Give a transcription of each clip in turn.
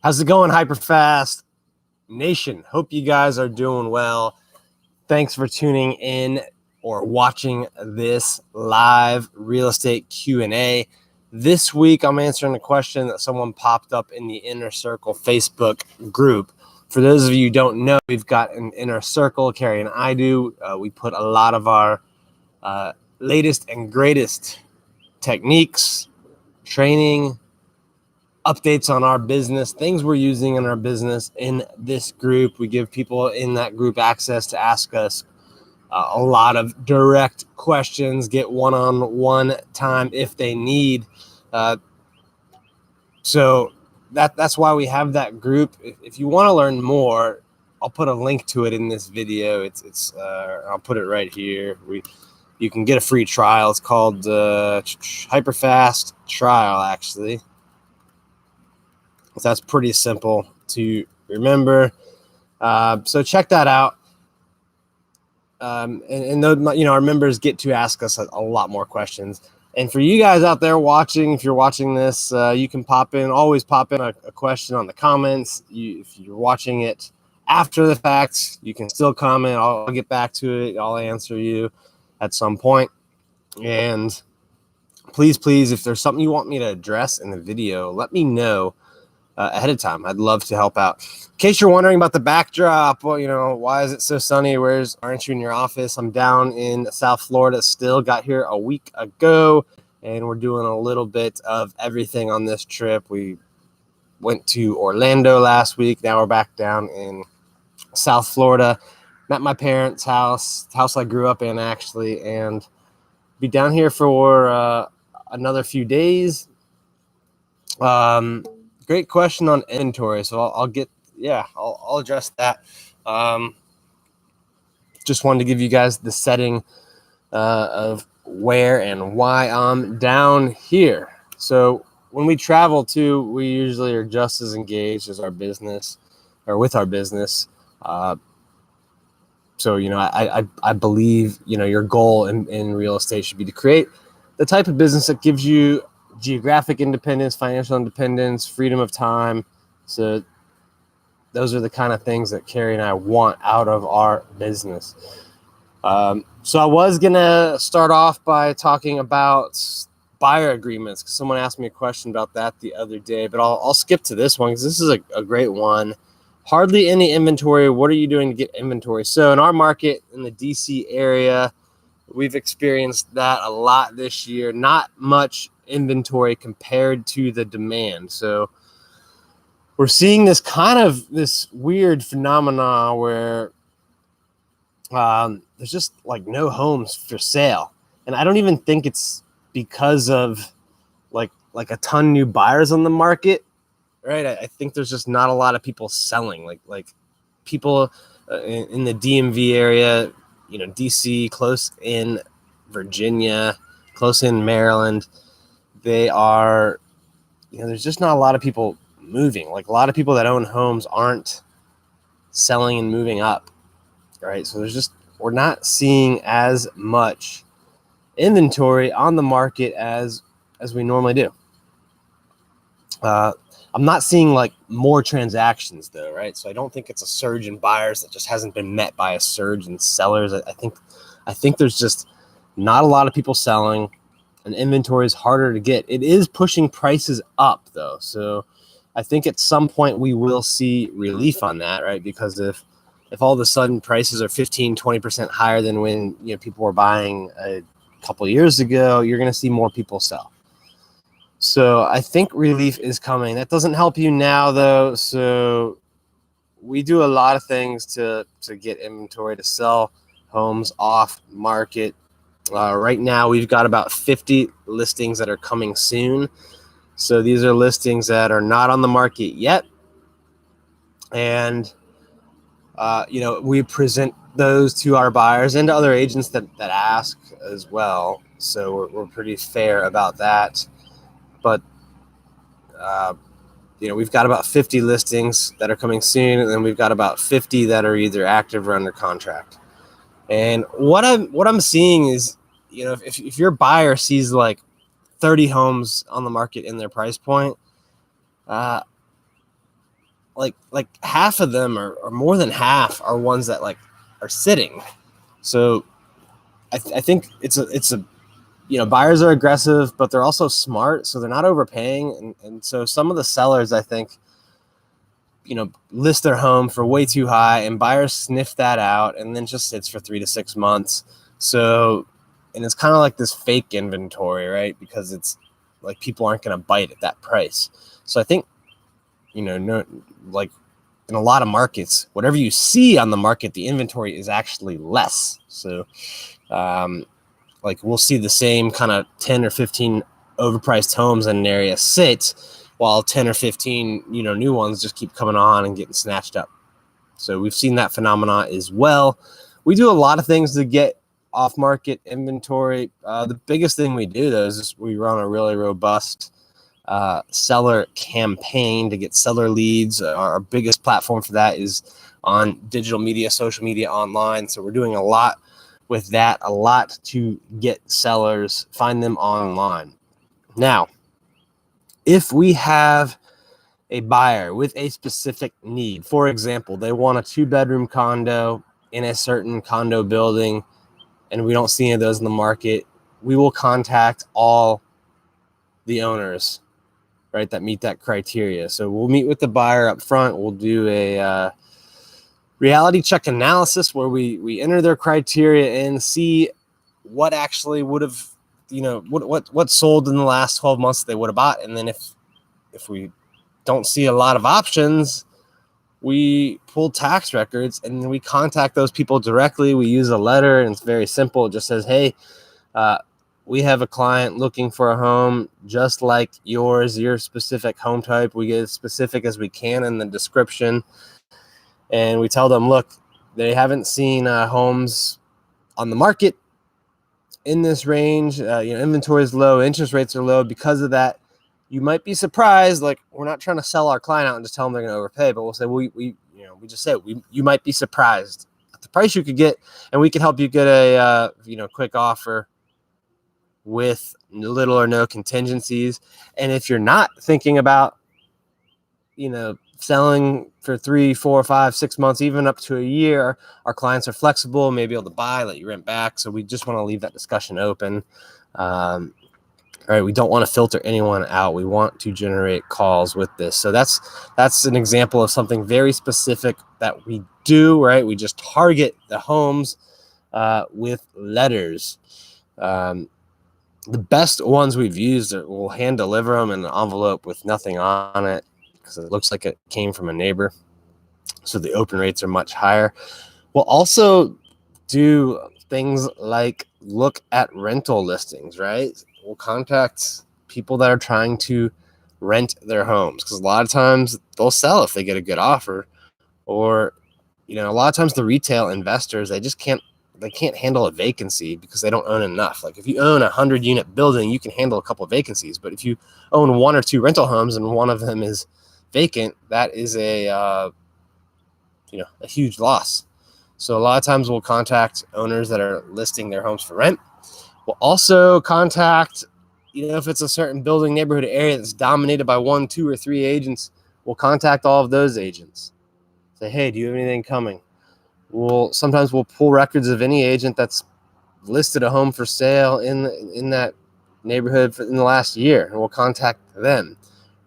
How's it going, Hyperfast Nation? Hope you guys are doing well. Thanks for tuning in or watching this live real estate Q&A. This week, I'm answering a question that someone popped up in the Inner Circle Facebook group. For those of you who don't know, we've got an Inner Circle, Carrie and I do. We put a lot of our latest and greatest techniques, training, updates on our business, things we're using in our business in this group. We give people in that group access to ask us a lot of direct questions, get one-on-one time if they need. So that's why we have that group. If you want to learn more, I'll put a link to it in this video. I'll put it right here. You can get a free trial. It's called Hyperfast Trial, actually. That's pretty simple to remember. So check that out. And our members get to ask us a lot more questions. And for you guys out there watching, if you're watching this, you can always pop in a question on the comments. If you're watching it after the fact, you can still comment. I'll get back to it. I'll answer you at some point. And please, if there's something you want me to address in the video, let me know ahead of time. I'd love to help out. In case you're wondering about the backdrop, well, why is it so sunny? Aren't you in your office? I'm down in South Florida still. Got here a week ago, and we're doing a little bit of everything on this trip. We went to Orlando last week. Now we're back down in South Florida. Met my parents' house I grew up in, actually, and be down here for another few days. Great question on inventory. So I'll address that. Just wanted to give you guys the setting of where and why I'm down here. So when we travel too, we usually are just as engaged as our business or with our business. So, I believe, your goal in real estate should be to create the type of business that gives you geographic independence, financial independence, freedom of time. So those are the kind of things that Carrie and I want out of our business. So I was going to start off by talking about buyer agreements, because someone asked me a question about that the other day, but I'll skip to this one because this is a great one. Hardly any inventory. What are you doing to get inventory? So in our market in the DC area, we've experienced that a lot this year. Not much inventory compared to the demand. So we're seeing this weird phenomena where there's just like no homes for sale. And I don't even think it's because of like a ton new buyers on the market, right? I think there's just not a lot of people selling, like people in the DMV area, DC, close in Virginia, close in Maryland. They are, there's just not a lot of people moving. Like a lot of people that own homes aren't selling and moving up, right? So we're not seeing as much inventory on the market as we normally do. I'm not seeing like more transactions though, right? So I don't think it's a surge in buyers that just hasn't been met by a surge in sellers. I think there's just not a lot of people selling, and inventory is harder to get. It is pushing prices up though. So I think at some point we will see relief on that, right? Because if all of a sudden prices are 15-20% higher than when people were buying a couple years ago, you're going to see more people sell. So I think relief is coming. That doesn't help you now though. So we do a lot of things to get inventory, to sell homes off market. Right now, we've got about 50 listings that are coming soon. So these are listings that are not on the market yet. And, we present those to our buyers and to other agents that ask as well. So we're pretty fair about that. But, we've got about 50 listings that are coming soon. And then we've got about 50 that are either active or under contract. And what I'm seeing is, if your buyer sees like 30 homes on the market in their price point, like half of them or more than half are ones that like are sitting. So I think it's a buyers are aggressive, but they're also smart, so they're not overpaying, and so some of the sellers, I think, list their home for way too high, and buyers sniff that out, and then just sits for 3 to 6 months. So, and it's kind of like this fake inventory, right? Because it's like people aren't going to bite at that price. So I think, like in a lot of markets, whatever you see on the market, the inventory is actually less. So, like we'll see the same kind of 10 or 15 overpriced homes in an area sit, while 10 or 15, new ones just keep coming on and getting snatched up. So we've seen that phenomena as well. We do a lot of things to get off-market inventory. The biggest thing we do, though, is we run a really robust seller campaign to get seller leads. Our biggest platform for that is on digital media, social media, online. So we're doing a lot with that, a lot to get sellers, find them online. Now, if we have a buyer with a specific need, for example, they want a 2-bedroom condo in a certain condo building, and we don't see any of those in the market, we will contact all the owners, right, that meet that criteria. So we'll meet with the buyer up front. We'll do a reality check analysis where we enter their criteria and see what actually would have, what sold in the last 12 months they would have bought. And then if we don't see a lot of options, we pull tax records and then we contact those people directly. We use a letter, and it's very simple. It just says, hey, we have a client looking for a home just like yours, your specific home type. We get as specific as we can in the description. And we tell them, look, they haven't seen homes on the market in this range. Inventory is low, interest rates are low. Because of that, you might be surprised. Like, we're not trying to sell our client out and just tell them they're going to overpay, but we'll say, you might be surprised at the price you could get, and we can help you get a quick offer with little or no contingencies. And if you're not thinking about selling for 3, 4, 5, 6 months, even up to a year, our clients are flexible, may be able to buy, let you rent back. So we just want to leave that discussion open. All right, we don't want to filter anyone out. We want to generate calls with this. So that's an example of something very specific that we do, right? We just target the homes with letters. The best ones we've used we'll hand deliver them in an envelope with nothing on it, because it looks like it came from a neighbor. So the open rates are much higher. We'll also do things like look at rental listings, right? We'll contact people that are trying to rent their homes, because a lot of times they'll sell if they get a good offer, or a lot of times the retail investors, they can't handle a vacancy because they don't own enough. Like if you own a 100-unit building, you can handle a couple of vacancies, but if you own 1 or 2 rental homes and one of them is vacant, that is a huge loss. So a lot of times we'll contact owners that are listing their homes for rent. We'll also contact, if it's a certain building, neighborhood, area that's dominated by 1, 2, or 3 agents, we'll contact all of those agents. Say, hey, do you have anything coming? Sometimes we'll pull records of any agent that's listed a home for sale in that neighborhood in the last year, and we'll contact them,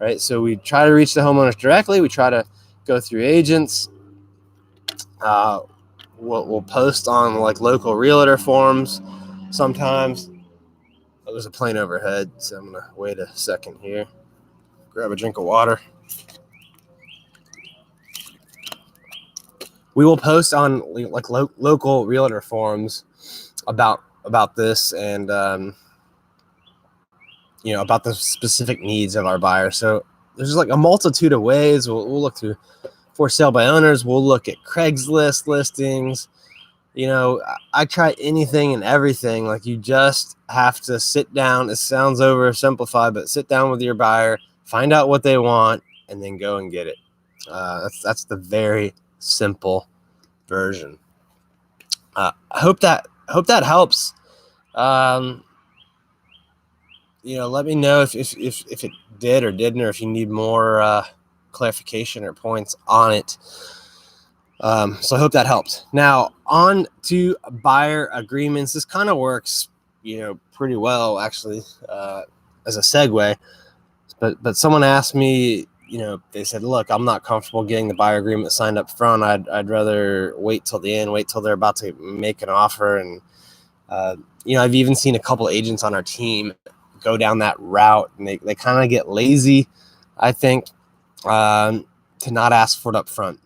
right? So we try to reach the homeowners directly. We try to go through agents. We'll post on like local realtor forums sometimes. Oh, there's a plane overhead, so I'm gonna wait a second here, grab a drink of water. We will post on like local realtor forums about this, and about the specific needs of our buyers. So there's like a multitude of ways. We'll look to for sale by owners. We'll look at Craigslist listings. I try anything and everything. Like, you just have to sit down. It sounds oversimplified, but sit down with your buyer, find out what they want, and then go and get it. That's the very simple version. I hope that helps. Let me know if it did or didn't, or if you need more clarification or points on it. So I hope that helped. Now on to buyer agreements. This kind of works, pretty well actually, as a segue. But someone asked me, they said, look, I'm not comfortable getting the buyer agreement signed up front. I'd rather wait till the end, wait till they're about to make an offer. And, I've even seen a couple agents on our team go down that route, and they kind of get lazy, I think, to not ask for it up front,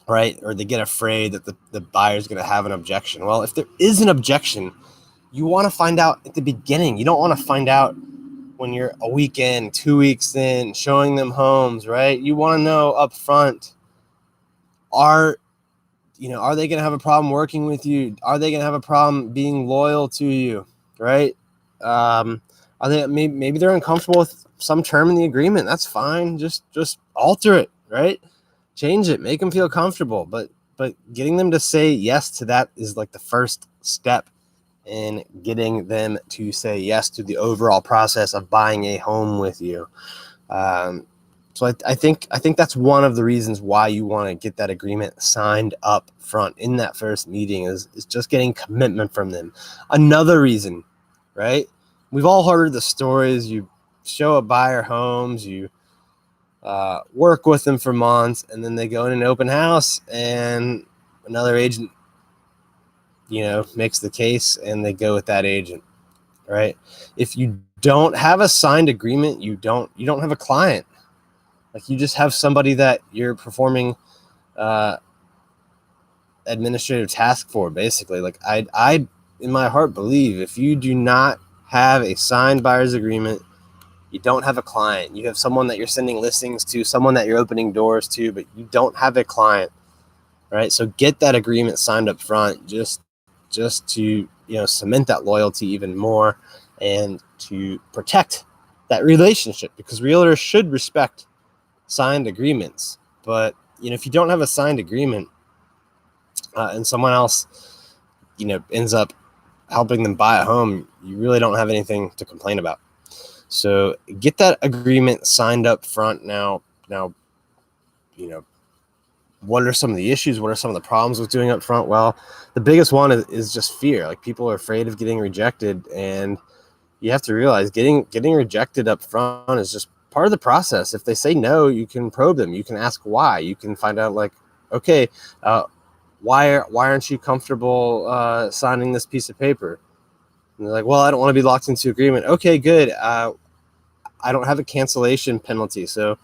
right? Or they get afraid that the buyer's going to have an objection. Well, if there is an objection, you want to find out at the beginning. You don't want to find out when you're a week in, 2 weeks in, showing them homes, right? You want to know up front, are they going to have a problem working with you? Are they going to have a problem being loyal to you, right? Are they maybe they're uncomfortable with some term in the agreement? That's fine. Just alter it, right? Change it, make them feel comfortable. But getting them to say yes to that is like the first step in getting them to say yes to the overall process of buying a home with you. So I think that's one of the reasons why you want to get that agreement signed up front in that first meeting is just getting commitment from them. Another reason, right? We've all heard the stories. You show a buyer homes, you work with them for months, and then they go in an open house and another agent makes the case and they go with that agent, right? If you don't have a signed agreement, you don't have a client. Like, you just have somebody that you're performing administrative task for, basically. Like, I in my heart believe if you do not have a signed buyer's agreement, you don't have a client. You have someone that you're sending listings to, someone that you're opening doors to, but you don't have a client, right? So get that agreement signed up front just to cement that loyalty even more and to protect that relationship, because realtors should respect signed agreements. But if you don't have a signed agreement and someone else ends up helping them buy a home, you really don't have anything to complain about. So get that agreement signed up front. Now what are some of the issues? What are some of the problems with doing up front? Well, the biggest one is just fear. Like, people are afraid of getting rejected, and you have to realize getting rejected up front is just part of the process. If they say no, you can probe them. You can ask why. You can find out, like, okay, why aren't you comfortable signing this piece of paper? And they're like, well, I don't want to be locked into agreement. Okay, good. I don't have a cancellation penalty. So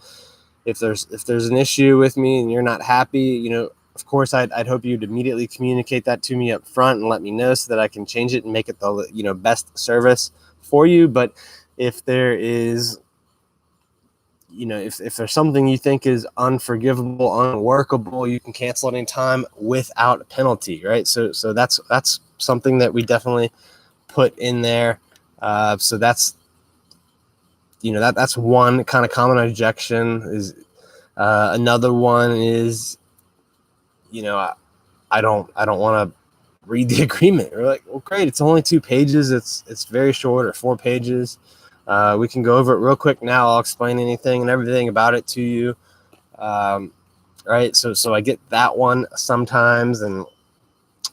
if there's an issue with me and you're not happy, of course, I'd hope you'd immediately communicate that to me up front and let me know so that I can change it and make it the best service for you. But if there is, if there's something you think is unforgivable, unworkable, you can cancel at any time without a penalty, right? So that's something that we definitely put in there. So that's that's one kind of common objection. Is another one is I don't want to read the agreement. We're like, well, great, it's only 2 pages. It's very short, or 4 pages. We can go over it real quick now. I'll explain anything and everything about it to you. Right. So I get that one sometimes. And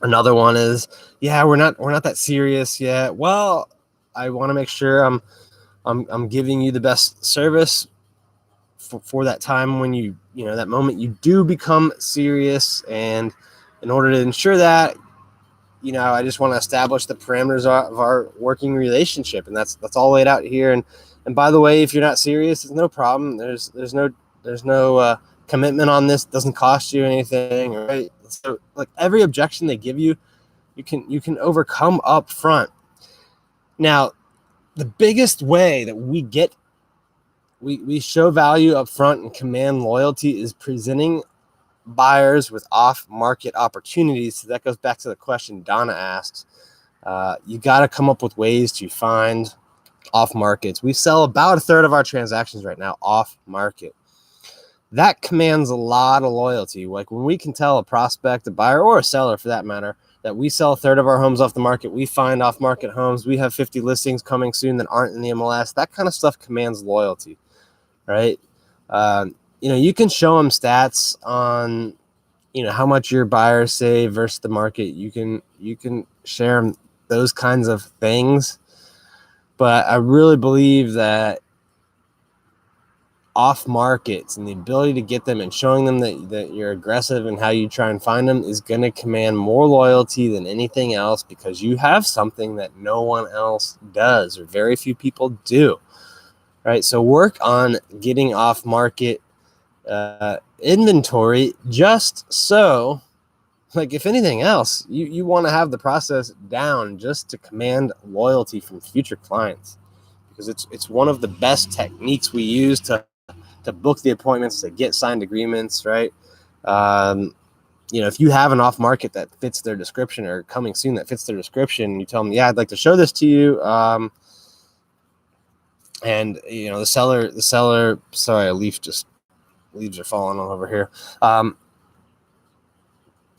another one is, yeah, we're not that serious yet. Well, I want to make sure I'm giving you the best service for that time when that moment you do become serious. And in order to ensure that, I just want to establish the parameters of our working relationship, and that's all laid out here. And by the way, if you're not serious, it's no problem. There's no commitment on this. It doesn't cost you anything, right? So, like, every objection they give you, you can overcome up front. Now, the biggest way that we show value up front and command loyalty is presenting buyers with off-market opportunities. So that goes back to the question Donna asks. You got to come up with ways to find off-markets. We sell about 1/3 of our transactions right now off-market. That commands a lot of loyalty. Like, when we can tell a prospect, a buyer, or a seller for that matter, that we sell 1/3 of our homes off the market, we find off-market homes, we have 50 listings coming soon that aren't in the MLS, that kind of stuff commands loyalty, right? You can show them stats on, how much your buyers save versus the market. You can share them those kinds of things. But I really believe that off markets and the ability to get them and showing them that you're aggressive in how you try and find them is going to command more loyalty than anything else, because you have something that no one else does or very few people do. Right? So work on getting off market inventory, just so, like, if anything else, you want to have the process down just to command loyalty from future clients, because it's one of the best techniques we use to book the appointments, to get signed agreements, right? If you have an off market that fits their description, or coming soon that fits their description, you tell them, yeah, I'd like to show this to you. And the seller, sorry, leaves are falling all over here.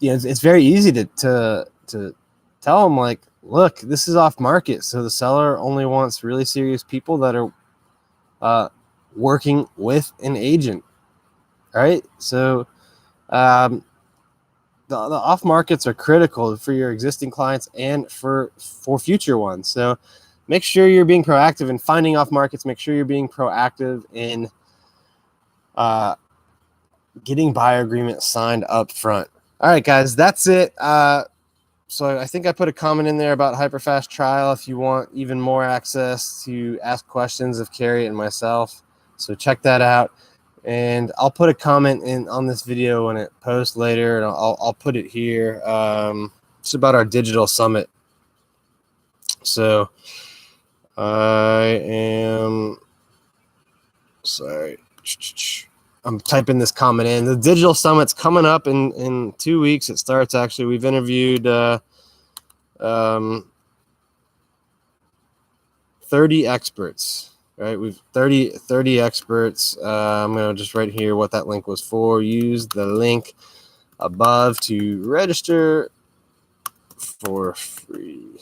It's very easy to tell them, like, look, this is off market, so the seller only wants really serious people that are working with an agent, right? So the off markets are critical for your existing clients and for future ones. So make sure you're being proactive in finding off markets. Make sure you're being proactive in getting buyer agreements signed up front. All right, guys, that's it. So I think I put a comment in there about Hyperfast Trial if you want even more access to ask questions of Carrie and myself. So check that out. And I'll put a comment in on this video when it posts later, and I'll put it here. It's about our digital summit. So I am sorry. I'm typing this comment in. The digital summit's coming up in 2 weeks. It starts, actually. We've interviewed 30 experts, right? We've 30 experts. I'm going to just write here what that link was for. Use the link above to register for free.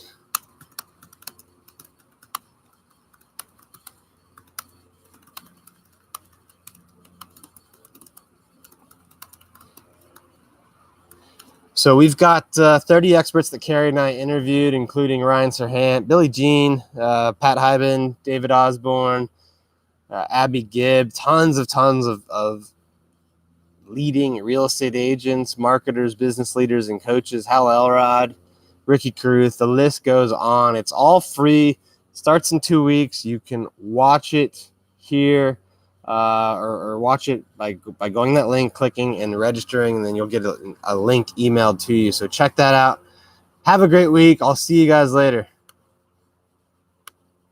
So we've got 30 experts that Carrie and I interviewed, including Ryan Serhant, Billy Jean, Pat Hyben, David Osborne, Abby Gibb, tons of leading real estate agents, marketers, business leaders, and coaches, Hal Elrod, Ricky Caruth. The list goes on. It's all free. Starts in 2 weeks. You can watch it here. Or watch it by going that link, clicking and registering, and then you'll get a link emailed to you. So check that out. Have a great week. I'll see you guys later.